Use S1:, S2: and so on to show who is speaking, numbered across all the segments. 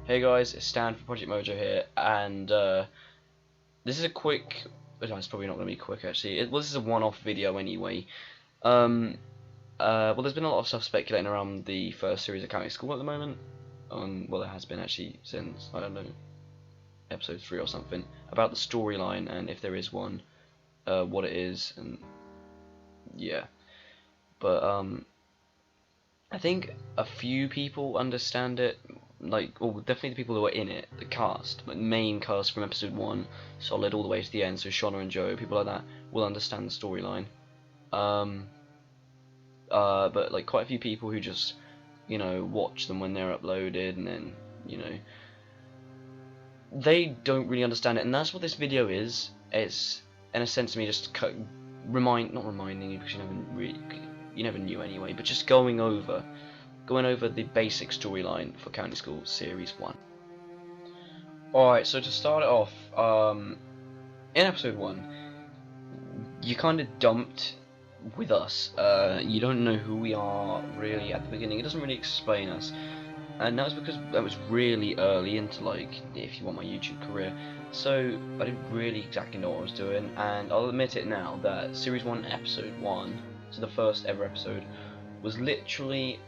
S1: Hey guys, it's Stan from Project Mojo here, and this is a quick. No, it's probably not going to be quick actually. Well, this is a one-off video anyway. Um, well, there's been a lot of stuff speculating around the first series of County School at the moment. Well, there has been actually since I don't know, episode 3 or something, about the storyline and if there is one, what it is, and yeah. But I think a few people understand it, like, well, definitely the people who are in it, the cast, like main cast from episode 1, solid all the way to the end, so Shauna and Joe, people like that, will understand the storyline. But like quite a few people who just, watch them when they're uploaded, and then, they don't really understand it, and that's what this video is. It's, in a sense, me just not reminding you, because you never knew anyway, but just going over the basic storyline for County School Series 1. Alright, so to start it off, in episode 1, you kind of dumped with us. You don't know who we are really at the beginning. It doesn't really explain us. And that was because that was really early into, like, if you want my YouTube career. So I didn't really exactly know what I was doing, and I'll admit it now that Series 1, Episode 1, so the first ever episode, was literally,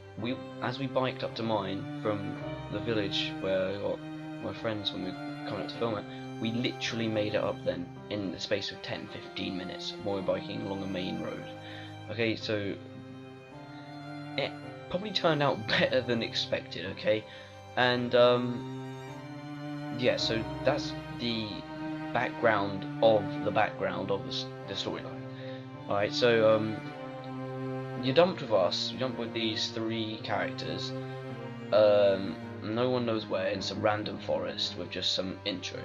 S1: as we biked up to mine from the village where I got my friends when we were coming up to film it, we literally made it up then in the space of 10-15 minutes while we were biking along a main road. Okay, so it probably turned out better than expected, okay? And yeah, so that's the background of the storyline. Alright, so you dumped with these 3 characters, no one knows where, in some random forest with just some intro,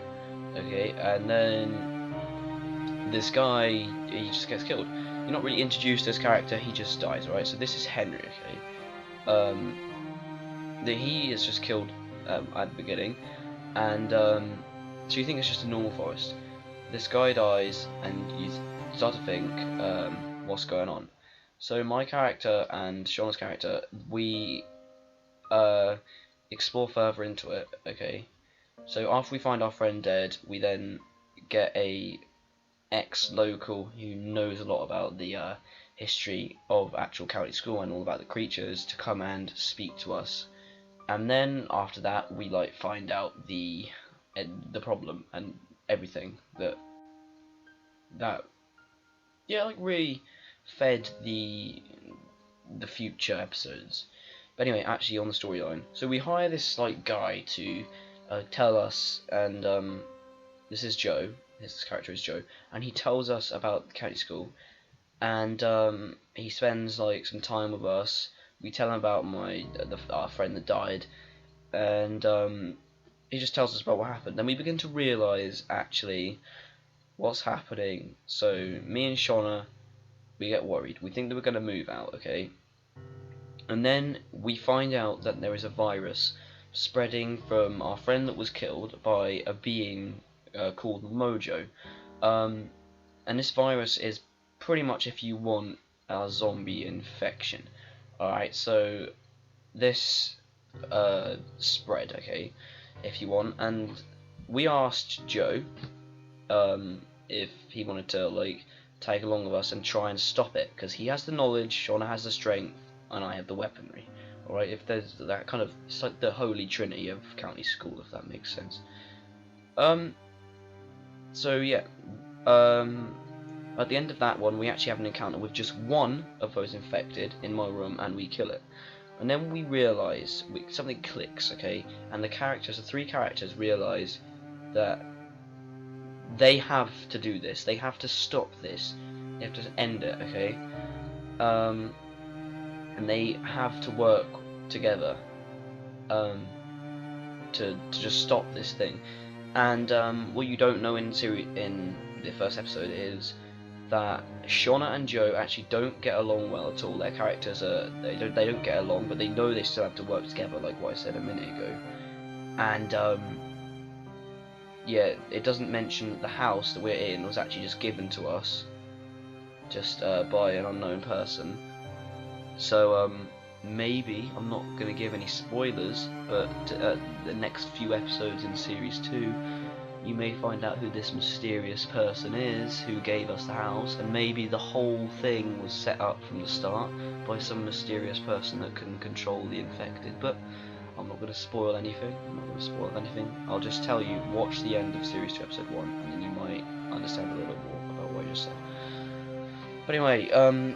S1: okay? And then this guy, he just gets killed. You're not really introduced as character, he just dies, right? So this is Henry, okay? He is just killed at the beginning, and so you think it's just a normal forest. This guy dies, and you start to think, what's going on? So my character and Shauna's character, we explore further into it, okay? So after we find our friend dead, we then get a ex-local who knows a lot about the history of actual County School and all about the creatures to come and speak to us. And then after that, we like find out the problem and everything that yeah, like really fed the future episodes. But anyway, actually on the storyline, so we hire this like guy to tell us, and this is Joe. His character is Joe, and he tells us about the County School, and he spends like some time with us. We tell him about our friend that died, and he just tells us about what happened. Then we begin to realise actually what's happening. So me and Shauna, we get worried. We think that we're going to move out, okay? And then we find out that there is a virus spreading from our friend that was killed by a being called Mojo. And this virus is pretty much, if you want, a zombie infection. Alright, so this spread, okay, if you want, and we asked Joe if he wanted to like tag along with us and try and stop it, because he has the knowledge, Shauna has the strength, and I have the weaponry. Alright, if there's that kind of, it's like the holy trinity of County School, if that makes sense. So yeah, at the end of that one, we actually have an encounter with just one of those infected in my room, and we kill it. And then we realise, something clicks, okay, and the 3 characters realise that they have to do this, they have to stop this, they have to end it, okay? And they have to work together to just stop this thing. And what you don't know in the first episode is that Shauna and Joe actually don't get along well at all. Their characters they don't get along, but they know they still have to work together, like what I said a minute ago. And yeah, it doesn't mention that the house that we're in was actually just given to us, just by an unknown person. So maybe, I'm not going to give any spoilers, but the next few episodes in Series 2, you may find out who this mysterious person is who gave us the house, and maybe the whole thing was set up from the start by some mysterious person that can control the infected. But I'm not going to spoil anything. I'll just tell you, watch the end of Series 2 Episode 1, and then you might understand a little bit more about what I just said. But anyway,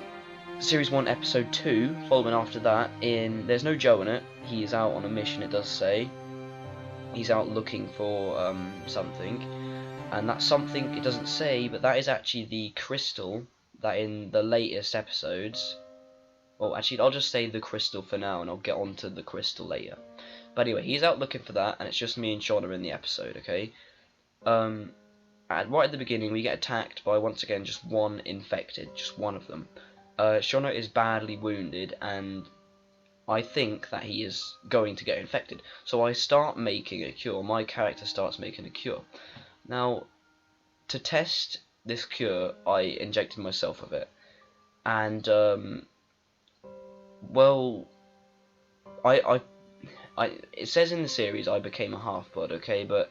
S1: Series 1 Episode 2, following after that, there's no Joe in it. He is out on a mission, it does say. He's out looking for something, and that something, it doesn't say, but that is actually the crystal that in the latest episodes, well, actually, I'll just say the crystal for now, and I'll get onto the crystal later. But anyway, he's out looking for that, and it's just me and Shauna in the episode, okay? And right at the beginning, we get attacked by, once again, just one infected, just one of them. Shauna is badly wounded, and I think that he is going to get infected. So I start making a cure. My character starts making a cure. Now, to test this cure, I injected myself with it. And, well, it says in the series I became a half-blood, okay, but,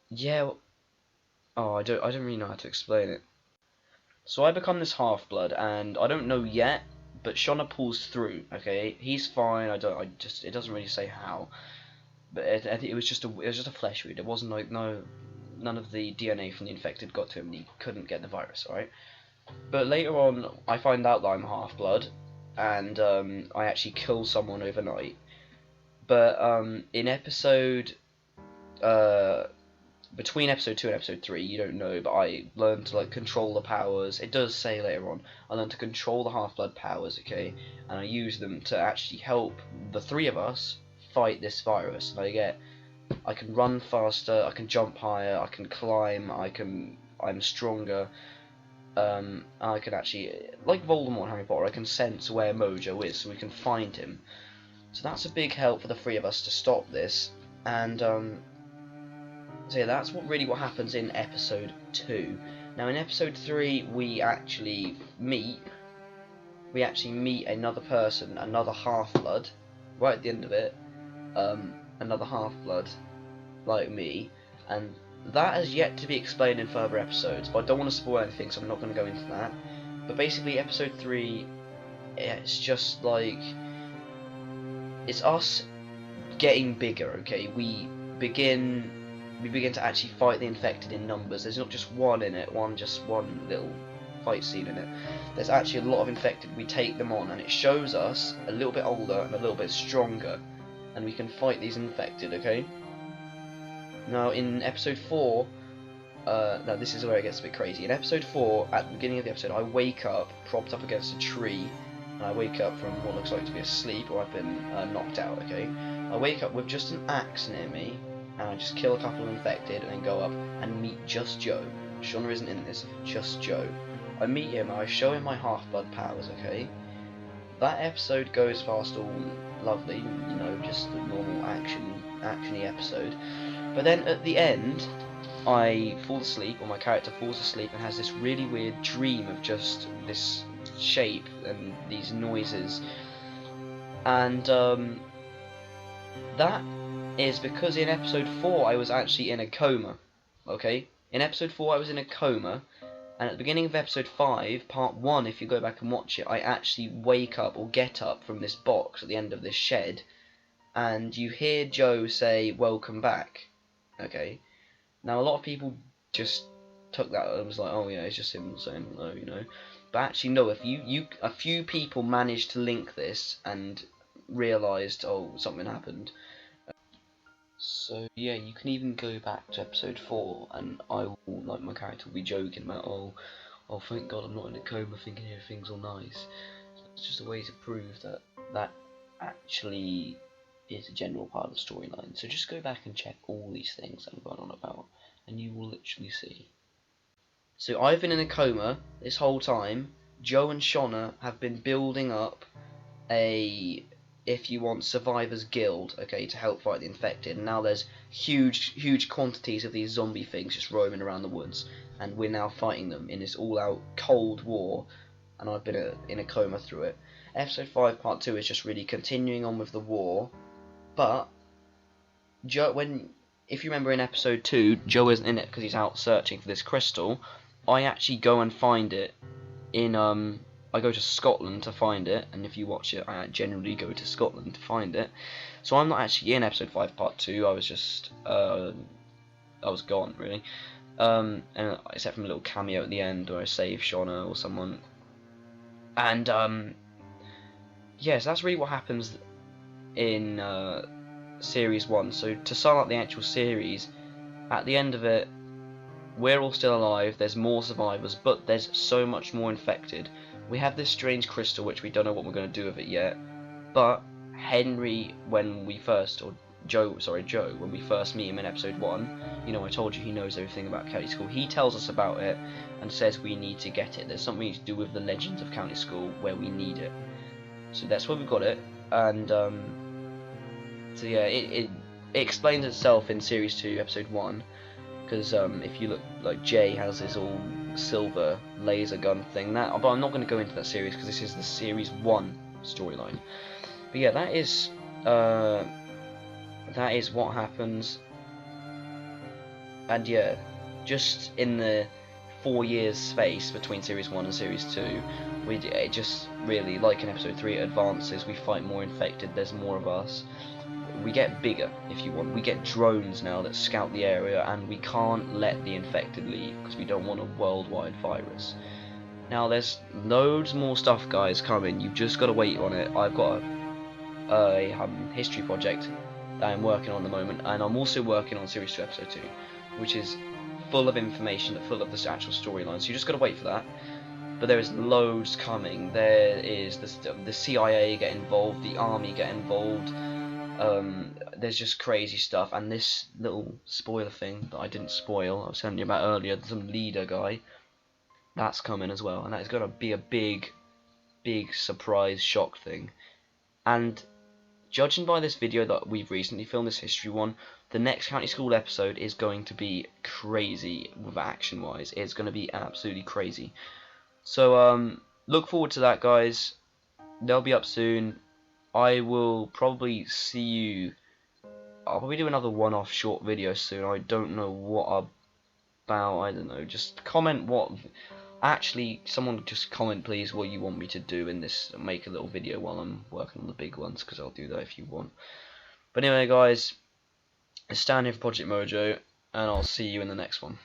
S1: yeah, oh, I don't really know how to explain it. So I become this half-blood, and I don't know yet, but Shauna pulls through, okay, he's fine, it doesn't really say how, but I think it was just a flesh wound. It wasn't like, none of the DNA from the infected got to him, and he couldn't get the virus, alright? But later on, I find out that I'm half-blood, and I actually kill someone overnight. But in episode, between episode 2 and episode 3, you don't know, but I learned to like control the powers. It does say later on, I learned to control the half-blood powers, okay, and I use them to actually help the three of us fight this virus. And I can run faster, I can jump higher, I can climb, I'm stronger. I can actually, like Voldemort and Harry Potter, I can sense where Mojo is, so we can find him. So that's a big help for the three of us to stop this. And so yeah, that's what happens in episode 2. Now in episode 3, we actually meet another person, another half-blood, right at the end of it, another half-blood like me, and that has yet to be explained in further episodes, but I don't want to spoil anything, so I'm not going to go into that. But basically, episode 3, it's just like, it's us getting bigger, okay? We begin to actually fight the infected in numbers. There's not just one in it, one little fight scene in it. There's actually a lot of infected. We take them on, and it shows us a little bit older and a little bit stronger, and we can fight these infected, okay? Now in episode 4, now this is where it gets a bit crazy. In episode 4, at the beginning of the episode, I wake up propped up against a tree, and I wake up from what looks like to be a sleep, or I've been knocked out, okay? I wake up with just an axe near me, and I just kill a couple of infected, and then go up and meet just Joe. Shauna isn't in this, just Joe. I meet him, and I show him my half-blood powers, okay? That episode goes past all lovely, you know, just a normal action-y episode. But then at the end, I fall asleep, or my character falls asleep, and has this really weird dream of just this shape and these noises. And that is because in episode 4 I was actually in a coma. Okay? In episode 4 I was in a coma, and at the beginning of episode 5, part 1, if you go back and watch it, I actually wake up or get up from this box at the end of this shed, and you hear Joe say, "Welcome back." Okay, now a lot of people just took that and was like, oh yeah, it's just him saying hello, you know. But actually no, if a few people managed to link this and realised, oh, something happened. So yeah, you can even go back to episode 4, and I will, like, my character will be joking about, oh thank God I'm not in a coma, thinking everything's all nice. It's just a way to prove that that actually is a general part of the storyline. So just go back and check all these things that I'm going on about, and you will literally see. So I've been in a coma this whole time. Joe and Shauna have been building up a, if you want, survivors guild, okay, to help fight the infected. And now there's huge quantities of these zombie things just roaming around the woods, and we're now fighting them in this all-out cold war, and I've been in a coma through it. Episode 5 Part 2 is just really continuing on with the war, but if you remember in Episode 2, Joe isn't in it because he's out searching for this crystal. I actually go and find it in I go to Scotland to find it, and if you watch it, I generally go to Scotland to find it. So I'm not actually in Episode 5 Part 2, I was just I was gone really. And except from a little cameo at the end where I save Shauna or someone. And yes, that's really what happens in Series 1. So to sum up the actual series, at the end of it, we're all still alive, there's more survivors, but there's so much more infected. We have this strange crystal which we don't know what we're going to do with it yet, but Henry, when we first Joe, when we first meet him in Episode 1, you know, I told you he knows everything about County School. He tells us about it and says we need to get it. There's something to do with the legends of County School where we need it. So that's where we got it. And so yeah, it explains itself in Series 2, Episode 1. Because if you look, like Jay has his all silver laser gun thing. But I'm not going to go into that series because this is the Series 1 storyline. But yeah, that is what happens. And yeah, just in the 4 years space between Series 1 and Series 2, it just really, like in Episode 3, it advances, we fight more infected, there's more of us. We get bigger, if you want. We get drones now that scout the area, and we can't let the infected leave because we don't want a worldwide virus. Now there's loads more stuff, guys, coming. You've just got to wait on it. I've got a history project that I'm working on at the moment, and I'm also working on Series 2 Episode 2, which is full of information, full of this actual storyline. So you just got to wait for that. But there is loads coming. There is the CIA get involved, the army get involved. There's just crazy stuff, and this little spoiler thing that I didn't spoil, I was telling you about earlier, some leader guy, that's coming as well, and that is going to be a big surprise shock thing. And judging by this video that we've recently filmed, this history one, the next County School episode is going to be crazy with action wise. It's going to be absolutely crazy. So look forward to that, guys. They'll be up soon. I will probably see you. I'll probably do another one-off short video soon. I don't know what about. I don't know. Just comment what. Actually, someone just comment please what you want me to do in this. Make a little video while I'm working on the big ones, because I'll do that if you want. But anyway, guys, it's Stan here for Project Mojo, and I'll see you in the next one.